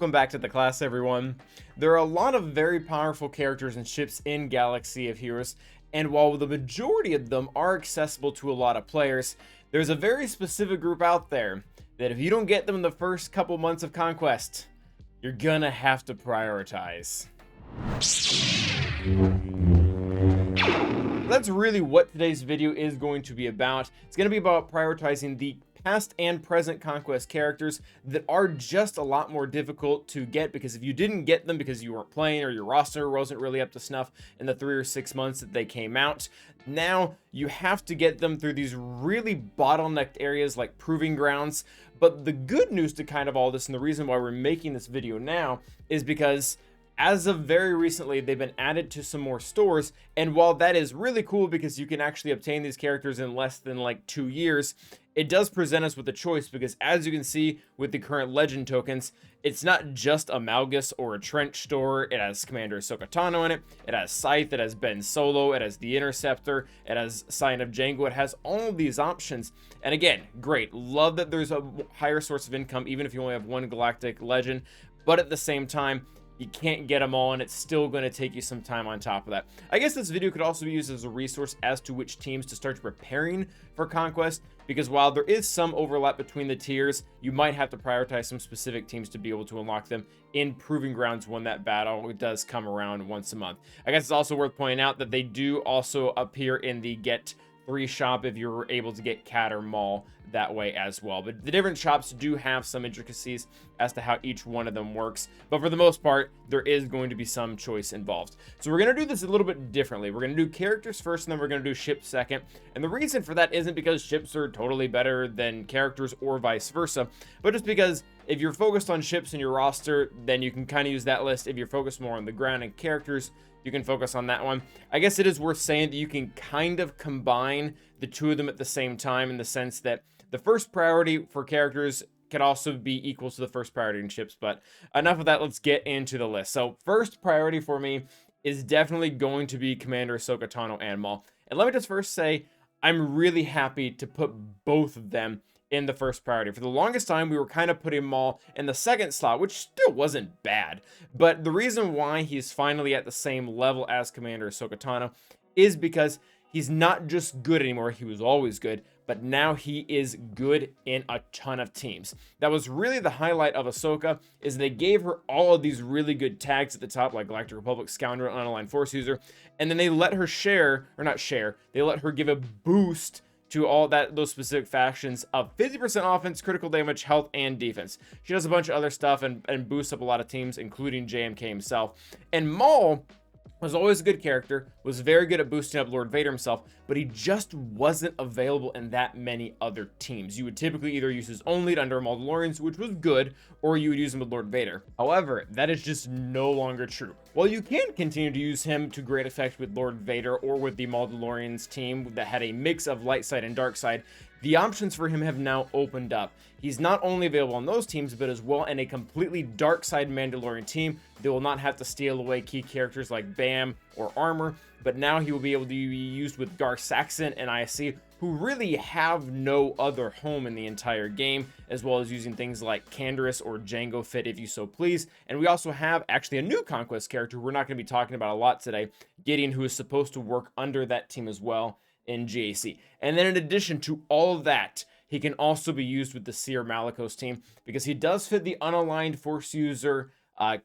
welcome back to the class, everyone. There are a lot of very powerful characters and ships in Galaxy of Heroes, and while the majority of them are accessible to a lot of players, there's a very specific group out there that if you don't get them in the first couple months of Conquest, you're gonna have to prioritize. That's really what today's video is going to be about. It's going to be about prioritizing the past and present Conquest characters that are just a lot more difficult to get, because if you didn't get them because you weren't playing or your roster wasn't really up to snuff in the 3 or 6 months that they came out, now you have to get them through these really bottlenecked areas like proving grounds. But the good news to kind of all this, and the reason why we're making this video now, is because as of very recently, they've been added to some more stores, and while that is really cool because you can actually obtain these characters in less than like 2 years, it does present us with a choice, because as you can see with the current legend tokens, it's not just a Malgus or a Trench store. It has Commander Ahsoka Tano in it, it has Scythe, it has Ben Solo, it has the Interceptor, it has Sign of Jango, it has all of these options. And again, great, love that there's a higher source of income even if you only have one galactic legend, but at the same time, you can't get them all, and it's still going to take you some time on top of that. I guess this video could also be used as a resource as to which teams to start preparing for Conquest, because while there is some overlap between the tiers, you might have to prioritize some specific teams to be able to unlock them in Proving Grounds when that battle does come around once a month. I guess it's also worth pointing out that they do also appear in the Get 3 shop if you're able to get Cat or Maul that way as well. But the different shops do have some intricacies as to how each one of them works, but for the most part there is going to be some choice involved. So we're going to do this a little bit differently. We're going to do characters first, and then we're going to do ships second. And the reason for that isn't because ships are totally better than characters or vice versa, but just because if you're focused on ships in your roster, then you can kind of use that list. If you're focused more on the ground and characters, you can focus on that one. I guess it is worth saying that you can kind of combine the two of them at the same time, in the sense that the first priority for characters can also be equal to the first priority in ships. But enough of that, let's get into the list. So first priority for me is definitely going to be Commander Ahsoka Tano and Maul. And let me just first say, I'm really happy to put both of them in the first priority. For the longest time, we were kind of putting Maul in the second slot, which still wasn't bad. But the reason why he's finally at the same level as Commander Ahsoka Tano is because he's not just good anymore. He was always good, but now he is good in a ton of teams. That was really the highlight of Ahsoka, is they gave her all of these really good tags at the top, like Galactic Republic, Scoundrel, Unaligned Force User, and then they let her share, or not share, they let her give a boost to all those specific factions of 50% offense, critical damage, health, and defense. She does a bunch of other stuff and boosts up a lot of teams, including JMK himself. And Maul was always a good character, was very good at boosting up Lord Vader himself, but he just wasn't available in that many other teams. You would typically either use his own lead under Mandalorians, which was good, or you would use him with Lord Vader. However, that is just no longer true. While you can continue to use him to great effect with Lord Vader or with the Mandalorians team that had a mix of light side and dark side, the options for him have now opened up. He's not only available on those teams, but as well in a completely dark side Mandalorian team. They will not have to steal away key characters like Bam or Armor, but now he will be able to be used with Gar Saxon and ISC, who really have no other home in the entire game, as well as using things like Canderous or Jango Fett if you so please. And we also have actually a new Conquest character we're not going to be talking about a lot today, Gideon, who is supposed to work under that team as well in GAC. And then in addition to all of that, he can also be used with the Seer Malicos team, because he does fit the unaligned Force User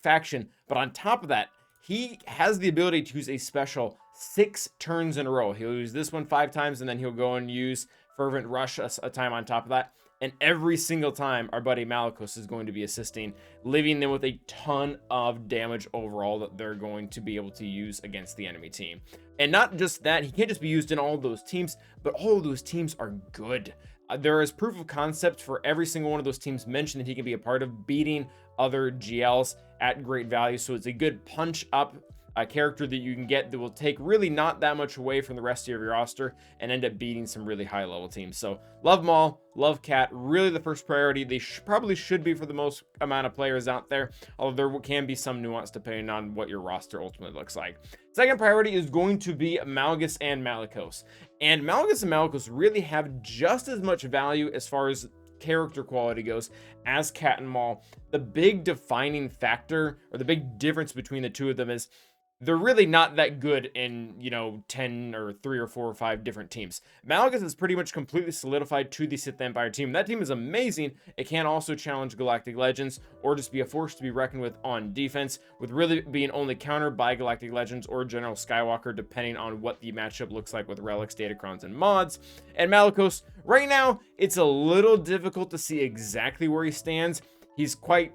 faction, but on top of that, he has the ability to use a special 6 turns in a row. He'll use this one 5 times, and then he'll go and use Fervent Rush a time on top of that. And every single time, our buddy Malicos is going to be assisting, leaving them with a ton of damage overall that they're going to be able to use against the enemy team. And not just that, he can't just be used in all of those teams, but all of those teams are good. There is proof of concept for every single one of those teams mentioned that he can be a part of, beating other GLs at great value. So it's a good punch up character that you can get that will take really not that much away from the rest of your roster and end up beating some really high level teams. So love Maul, love Cat, really the first priority. They probably should be for the most amount of players out there, although there can be some nuance depending on what your roster ultimately looks like. Second priority is going to be Malgus and Malicos. And Malgus and Malicos really have just as much value as far as character quality goes, as Cat and Maul, the big defining factor, or the big difference between the two of them, is they're really not that good in, 10 or 3 or 4 or 5 different teams. Malgus is pretty much completely solidified to the Sith Empire team. That team is amazing. It can also challenge Galactic Legends, or just be a force to be reckoned with on defense, with really being only countered by Galactic Legends or General Skywalker, depending on what the matchup looks like with relics, datacrons, and mods. And Malicos, right now, it's a little difficult to see exactly where he stands. He's quite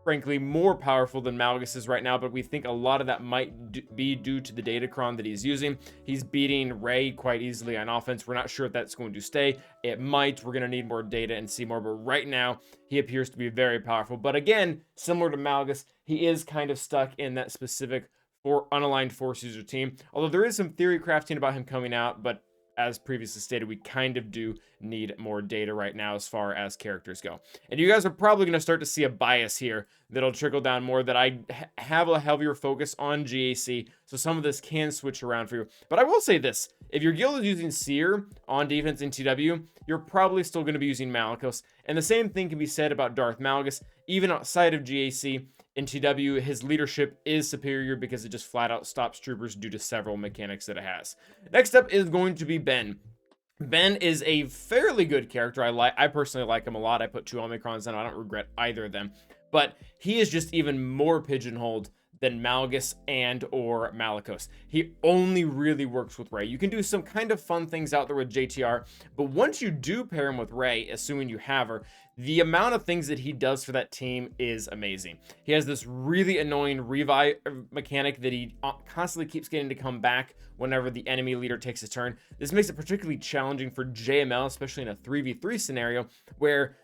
frankly more powerful than Malgus is right now, but we think a lot of that might be due to the datacron that he's using. He's beating Rey quite easily on offense. We're not sure if that's going to stay. It might. We're going to need more data and see more, but right now he appears to be very powerful. But again, similar to Malgus, he is kind of stuck in that specific unaligned force user team, although there is some theory crafting about him coming out. But as previously stated, we kind of do need more data right now as far as characters go. And you guys are probably going to start to see a bias here that'll trickle down more, that I have a heavier focus on GAC, so some of this can switch around for you. But I will say this, if your guild is using Seer on defense in TW, you're probably still going to be using Malicos. And the same thing can be said about Darth Malgus. Even outside of GAC, in TW, his leadership is superior because it just flat out stops troopers due to several mechanics that it has. Next up is going to be Ben. Ben is a fairly good character. I personally like him a lot. I put 2 Omicrons in. I don't regret either of them. But he is just even more pigeonholed than Malgus and or Malicos. He only really works with Rey. You can do some kind of fun things out there with JTR, but once you do pair him with Rey, assuming you have her, the amount of things that he does for that team is amazing. He has this really annoying revive mechanic that he constantly keeps getting to come back whenever the enemy leader takes a turn. This makes it particularly challenging for JML, especially in a 3v3 scenario where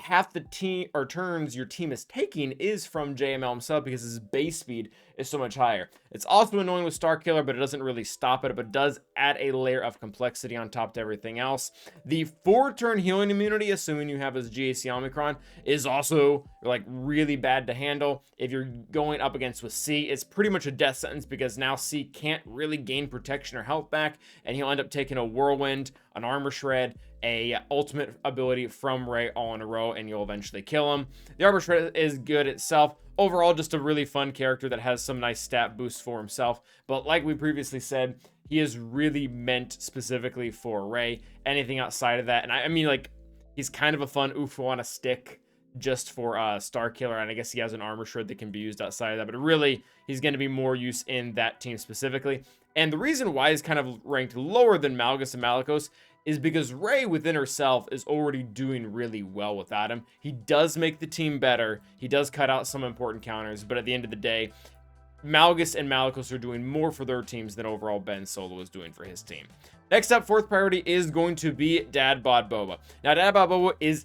half the team or turns your team is taking is from JML himself because his base speed is so much higher. It's also annoying with Starkiller, but it doesn't really stop it, but does add a layer of complexity on top to everything else. The 4-turn healing immunity, assuming you have his GAC Omicron, is also like really bad to handle. If you're going up against with C, it's pretty much a death sentence because now C can't really gain protection or health back, and he'll end up taking a Whirlwind, an Armor Shred, a ultimate ability from Rey all in a row, and you'll eventually kill him. The Armor Shred is good itself. Overall, just a really fun character that has some nice stat boosts for himself. But like we previously said, he is really meant specifically for Rey. Anything outside of that, and I mean, like, he's kind of a fun UFO on a stick just for Starkiller, and I guess he has an Armor Shred that can be used outside of that, but really, he's going to be more use in that team specifically. And the reason why he's kind of ranked lower than Malgus and Malicos is because Rey within herself is already doing really well without him. He does make the team better. He does cut out some important counters, but at the end of the day, Malgus and Malicos are doing more for their teams than overall Ben Solo is doing for his team. Next up, 4th priority is going to be Dad Bod Boba. Now, Dad Bod Boba is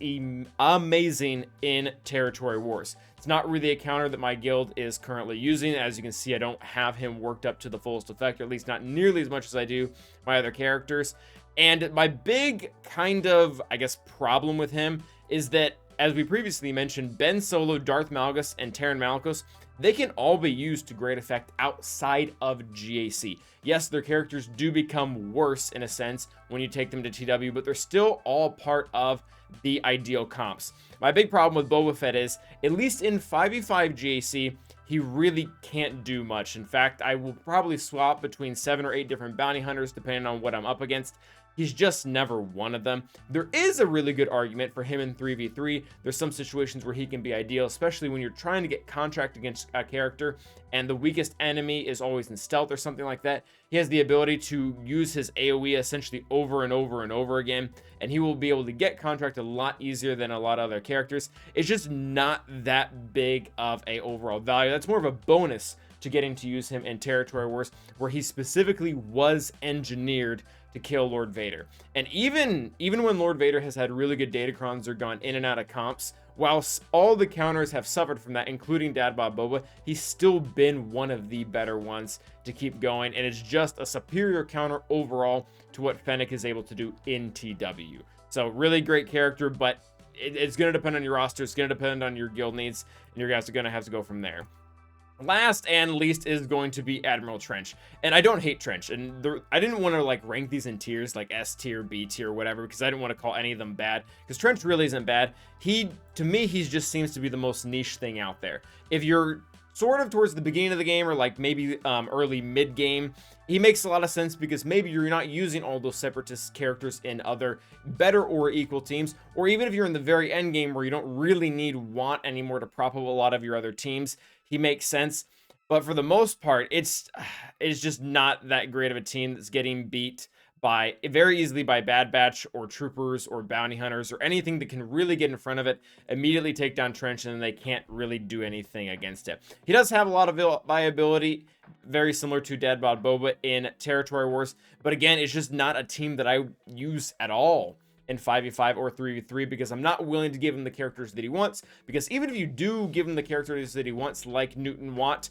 amazing in Territory Wars. It's not really a counter that my guild is currently using. As you can see, I don't have him worked up to the fullest effect, or at least not nearly as much as I do my other characters. And my big kind of, I guess, problem with him is that, as we previously mentioned, Ben Solo, Darth Malgus, and Terran Malicos, they can all be used to great effect outside of GAC. Yes, their characters do become worse in a sense when you take them to TW, but they're still all part of the ideal comps. My big problem with Boba Fett is, at least in 5v5 GAC, he really can't do much. In fact, I will probably swap between 7 or 8 different bounty hunters depending on what I'm up against. He's just never one of them. There is a really good argument for him in 3v3. There's some situations where he can be ideal, especially when you're trying to get contract against a character and the weakest enemy is always in stealth or something like that. He has the ability to use his AoE essentially over and over and over again, and he will be able to get contract a lot easier than a lot of other characters. It's just not that big of a overall value. That's more of a bonus to getting to use him in Territory Wars, where he specifically was engineered to kill Lord Vader. And even when Lord Vader has had really good datacrons or gone in and out of comps, whilst all the counters have suffered from that, including Dad Bod Boba, he's still been one of the better ones to keep going, and it's just a superior counter overall to what Fennec is able to do in TW. So really great character, but it's going to depend on your roster, it's going to depend on your guild needs, and you guys are going to have to go from there. Last and least is going to be Admiral Trench. And I don't hate Trench. And I didn't want to like rank these in tiers, like S tier, B tier, whatever, because I didn't want to call any of them bad. Because Trench really isn't bad. To me, he just seems to be the most niche thing out there. If you're sort of towards the beginning of the game or like maybe early mid game, he makes a lot of sense because maybe you're not using all those separatist characters in other better or equal teams, or even if you're in the very end game where you don't really need Want anymore to prop up a lot of your other teams, he makes sense. But for the most part, it's just not that great of a team that's getting beat by very easily by Bad Batch or Troopers or Bounty Hunters or anything that can really get in front of it, immediately take down Trench, and they can't really do anything against it. He does have a lot of viability, very similar to Dad Bod Boba in Territory Wars, but again, it's just not a team that I use at all in 5v5 or 3v3 because I'm not willing to give him the characters that he wants, because even if you do give him the characters that he wants, like Newton Want,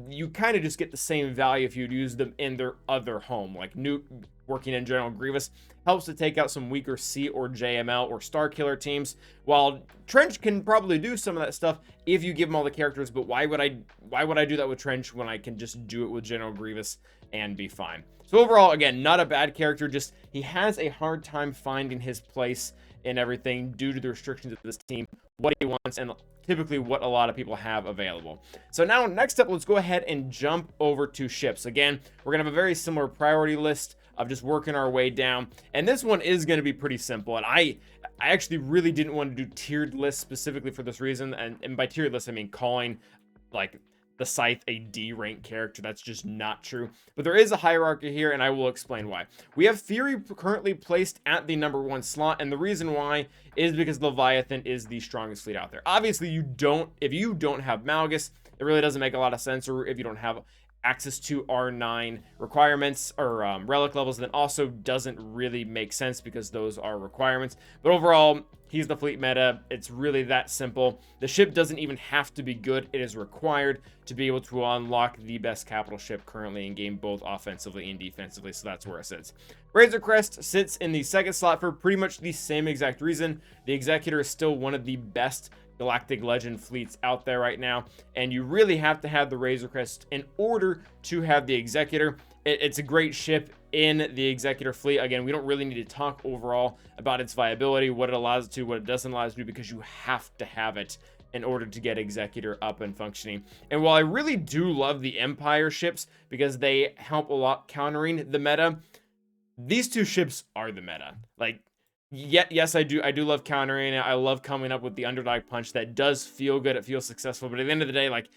you kind of just get the same value if you'd use them in their other home. Like Newt working in General Grievous helps to take out some weaker C or JML or Star Killer teams, while Trench can probably do some of that stuff if you give him all the characters. But why would I do that with Trench when I can just do it with General Grievous and be fine? So overall, again, not a bad character, just he has a hard time finding his place in everything due to the restrictions of this team, what he wants, and typically what a lot of people have available. So now next up, let's go ahead and jump over to ships. Again, we're gonna have a very similar priority list of just working our way down, and this one is going to be pretty simple. And I actually really didn't want to do tiered lists specifically for this reason, and by tiered list I mean calling like the Scythe a D rank character. That's just not true, but there is a hierarchy here, and I will explain why. We have Fury currently placed at the #1 slot, and the reason why is because Leviathan is the strongest fleet out there. Obviously, if you don't have Malgus, it really doesn't make a lot of sense, or if you don't have access to R9 requirements or relic levels, then also doesn't really make sense because those are requirements. But overall, he's the fleet meta. It's really that simple. The ship doesn't even have to be good. It is required to be able to unlock the best capital ship currently in game, both offensively and defensively. So that's where it sits. Razor Crest sits in the second slot for pretty much the same exact reason. The Executor is still one of the best Galactic Legend fleets out there right now, and you really have to have the Razor Crest in order to have the Executor. It's a great ship in the Executor fleet. Again, we don't really need to talk overall about its viability, what it allows it to, what it doesn't allow it to do, because you have to have it in order to get Executor up and functioning. And while I really do love the Empire ships because they help a lot countering the meta, these two ships are the meta. Like, yes, I do love countering. I love coming up with the underdog punch that does feel good. It feels successful. But at the end of the day, like,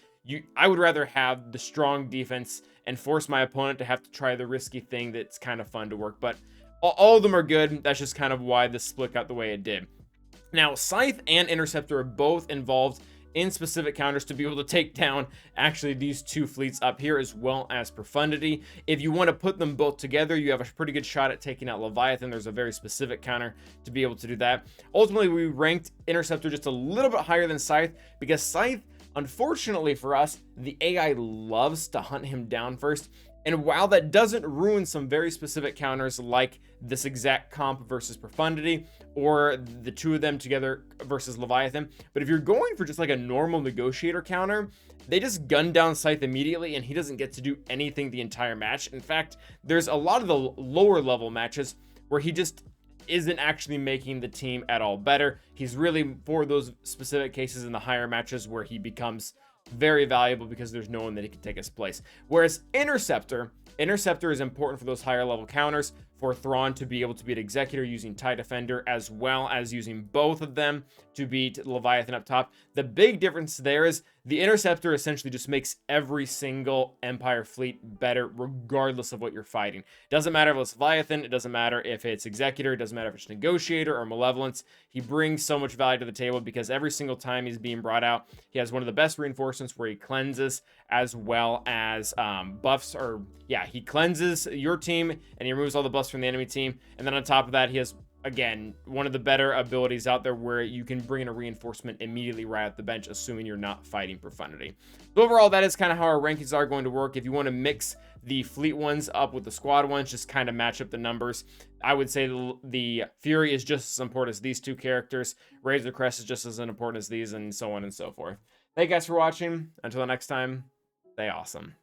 I would rather have the strong defense and force my opponent to have to try the risky thing that's kind of fun to work. But all of them are good. That's just kind of why this split out the way it did. Now, Scythe and Interceptor are both involved in specific counters to be able to take down actually these two fleets up here, as well as Profundity. If you want to put them both together, you have a pretty good shot at taking out Leviathan. There's a very specific counter to be able to do that. Ultimately, we ranked Interceptor just a little bit higher than Scythe because Scythe, unfortunately for us, the AI loves to hunt him down first. And while that doesn't ruin some very specific counters like this exact comp versus Profundity or the two of them together versus Leviathan, but if you're going for just like a normal negotiator counter, they just gun down Scythe immediately and he doesn't get to do anything the entire match. In fact, there's a lot of the lower level matches where he just isn't actually making the team at all better. He's really for those specific cases in the higher matches where he becomes very valuable because there's no one that he can take his place. Whereas Interceptor is important for those higher level counters, for Thrawn to be able to beat Executor using TIE Defender, as well as using both of them to beat Leviathan up top. The big difference there is the Interceptor essentially just makes every single Empire fleet better regardless of what you're fighting. Doesn't matter if it's Leviathan, it doesn't matter if it's Executor, it doesn't matter if it's Negotiator or Malevolence. He brings so much value to the table because every single time he's being brought out, he has one of the best reinforcements where he cleanses, as well as buffs, or yeah, he cleanses your team and he removes all the buffs from the enemy team. And then on top of that, he has, again, one of the better abilities out there where you can bring in a reinforcement immediately right at the bench, assuming you're not fighting Profundity. So overall, that is kind of how our rankings are going to work. If you want to mix the fleet ones up with the squad ones, just kind of match up the numbers. I would say the Fury is just as important as these two characters. Razor Crest is just as important as these, and so on and so forth. Thank you guys for watching. Until next time, Stay awesome.